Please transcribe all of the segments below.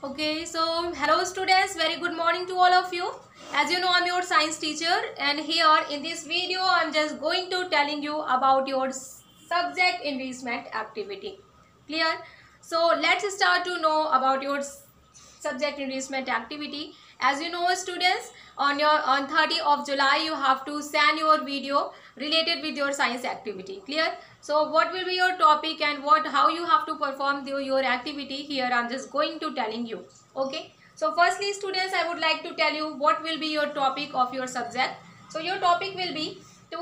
Okay, so hello students, very good morning to all of you. As you know, I'm your science teacher and here in this video, I'm just going to telling you about your subject enrichment activity. Clear? So let's start to know about your subject enrichment activity. As you know students, on 30th of July, you have to send your video related with your science activity. Clear? So what will be your topic and how you have to perform your activity here I'm just going to telling you. Okay, so firstly students, I would like to tell you what will be your topic of your subject. So your topic will be to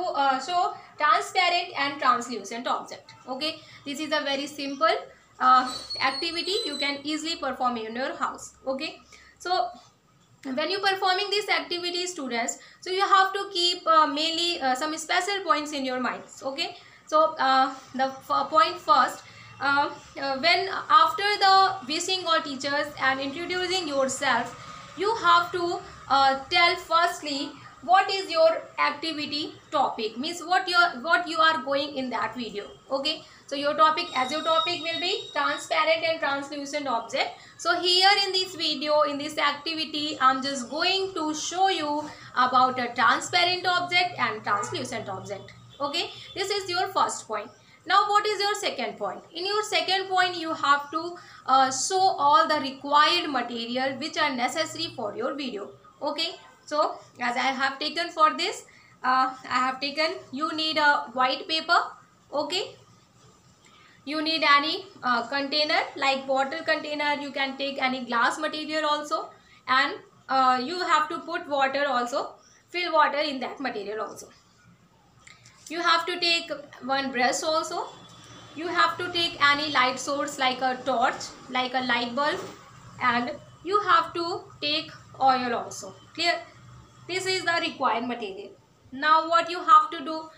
show transparent and translucent object. Okay, this is a very simple activity you can easily perform in your house. Okay, so when you performing this activity students, so you have to keep mainly some special points in your minds. Okay, so the point first, when after the wishing all teachers and introducing yourself, you have to tell firstly what is your activity topic, means what you are going in that video. Okay, so your topic will be transparent and translucent object. So here in this video, in this activity, I'm just going to show you about a transparent object and translucent object. Okay, this is your first point. Now what is your second point? In your second point, you have to show all the required material which are necessary for your video. Okay, so as I have taken for this, you need a white paper. Okay, you need any container like bottle container, you can take any glass material also, and you have to put water also, fill water in that material also. You have to take one brush also. You have to take any light source like a torch, like a light bulb, and you have to take oil also. Clear? This is the required material. Now what you have to do,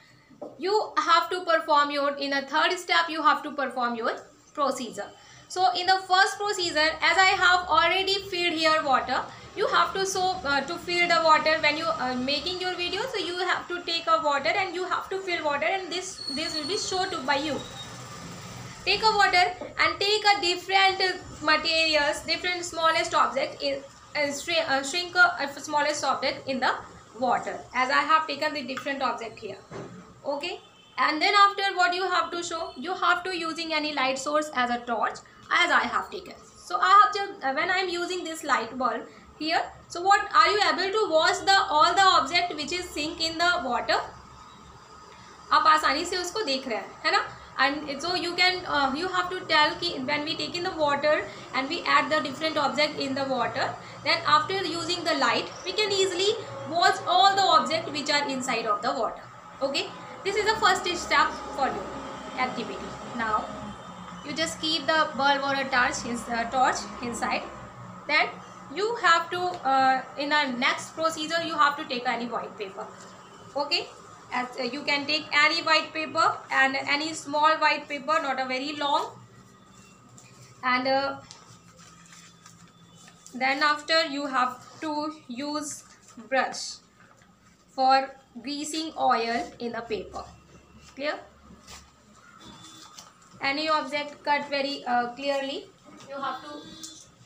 you have to perform your, in a third step, you have to perform your procedure. So in the first procedure, as I have already filled here water, you have to to fill the water when you are making your video. So you have to take a water and you have to fill water, and this will be shown to by you. Take a water and take a different materials, different smallest object in shrink a smallest object in the water, as I have taken the different object here. Okay, and then after what you have to show, you have to using any light source as a torch, as I have taken. So I have just when I am using this light bulb here, so what are you able to watch the all the object which is sink in the water? आप आसानी से उसको देख रहे हैं, है ना? And so you can you have to tell कि when we take in the water and we add the different object in the water, then after using the light we can easily watch all the object which are inside of the water. Okay, this is the first step for your activity. Now you just keep the bulb or a torch inside. Then you have to in a next procedure you have to take any white paper. Okay, as you can take any white paper and any small white paper, not a very long, and then after you have to use brush for greasing oil in the paper. Clear? Any object cut very clearly, you have to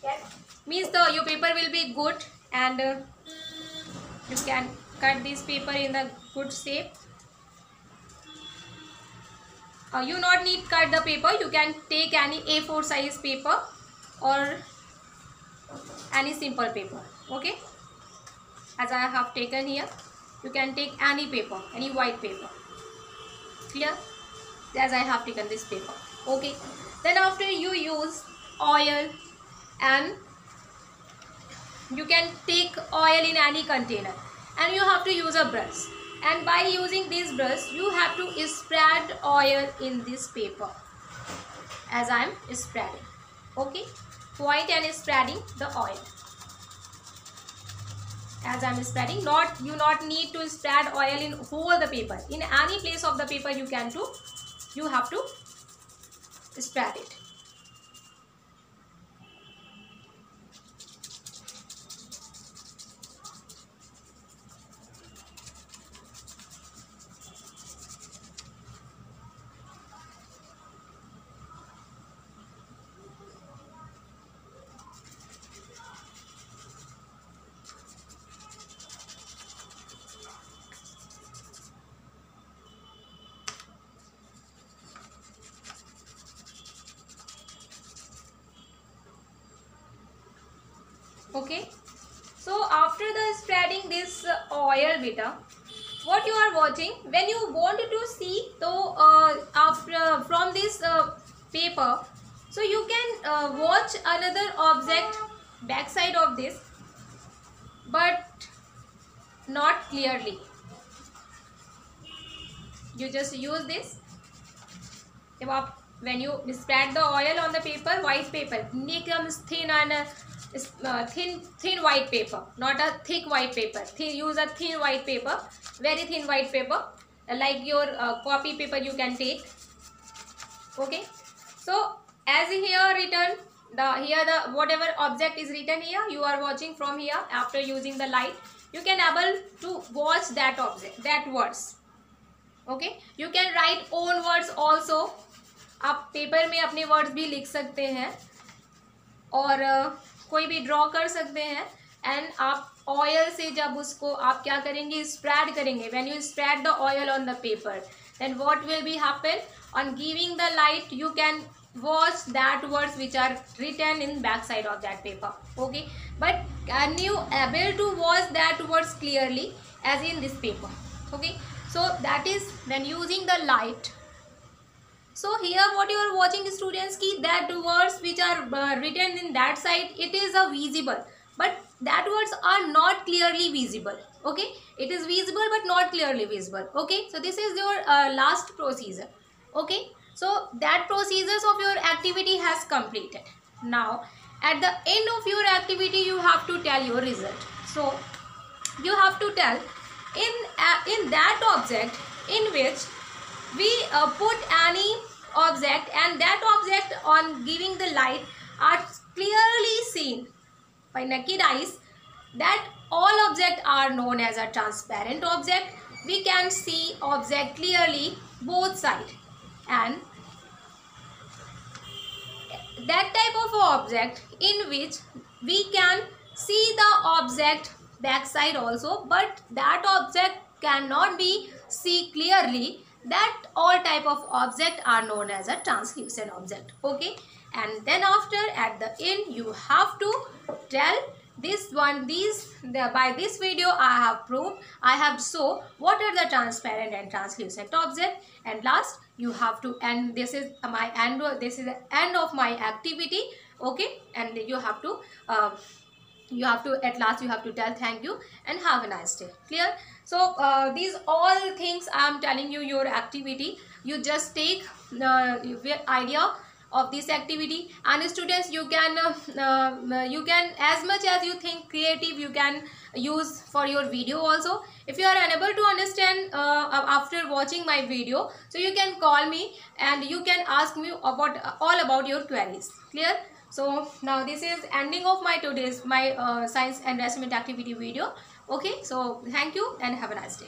get, means your paper will be good, and you can cut this paper in the good shape. You not need cut the paper, you can take any A4 size paper or any simple paper. Okay, as I have taken here, you can take any paper, any white paper. Clear? As I have taken this paper. Okay, then after you use oil, and you can take oil in any container, and you have to use a brush, and by using this brush you have to spread oil in this paper as I am spreading. Okay, point and spreading the oil as I am spreading. You not need to spread oil in whole the paper, in any place of the paper you have to spread it. Okay, so after the spreading this oil beta, what you are watching, when you want to see, so after from this paper, so you can watch another object backside of this, but not clearly. You just use this. When you spread the oil on the paper, white paper becomes thin and thin white paper, not a thick white paper. Use a thin white paper, very thin white paper, like your copy paper you can take. Okay, so as here written, the whatever object is written here, you are watching from here. After using the light, you can able to watch that object, that words. Okay, you can write own words also. आप paper में अपने words भी लिख सकते हैं और कोई भी ड्रॉ कर सकते हैं. एंड आप ऑयल से जब उसको आप क्या करेंगे, स्प्रेड करेंगे. When you spread the oil on the paper, then what will be happen, on giving the light you can watch that words which are written in back side of that paper. Okay, but can you able to watch that words clearly as in this paper? Okay, so that is when using the light. So here what you are watching, students, ki that words which are written in that side, it is visible, but that words are not clearly visible. Okay, it is visible but not clearly visible. Okay, so this is your last procedure. Okay, so that procedures of your activity has completed. Now at the end of your activity you have to tell your result. So you have to tell in that object in which we put any object, and that object on giving the light are clearly seen by naked eyes, that all objects are known as a transparent object. We can see object clearly both sides, and that type of object in which we can see the object backside also, but that object cannot be see clearly, that all type of object are known as a translucent object. Okay, and then after at the end you have to tell this one, by this video I have proved, I have shown what are the transparent and translucent object. And last you have to end, this is my end, this is the end of my activity. Okay, and you have to at last you have to tell thank you and have a nice day. Clear? So these all things I am telling you, your activity, you just take the idea of this activity, and students you can as much as you think creative you can use for your video also. If you are unable to understand after watching my video, so you can call me and you can ask me about all about your queries. Clear? So now this is ending of my today's science and assignment activity video. Okay, so thank you and have a nice day.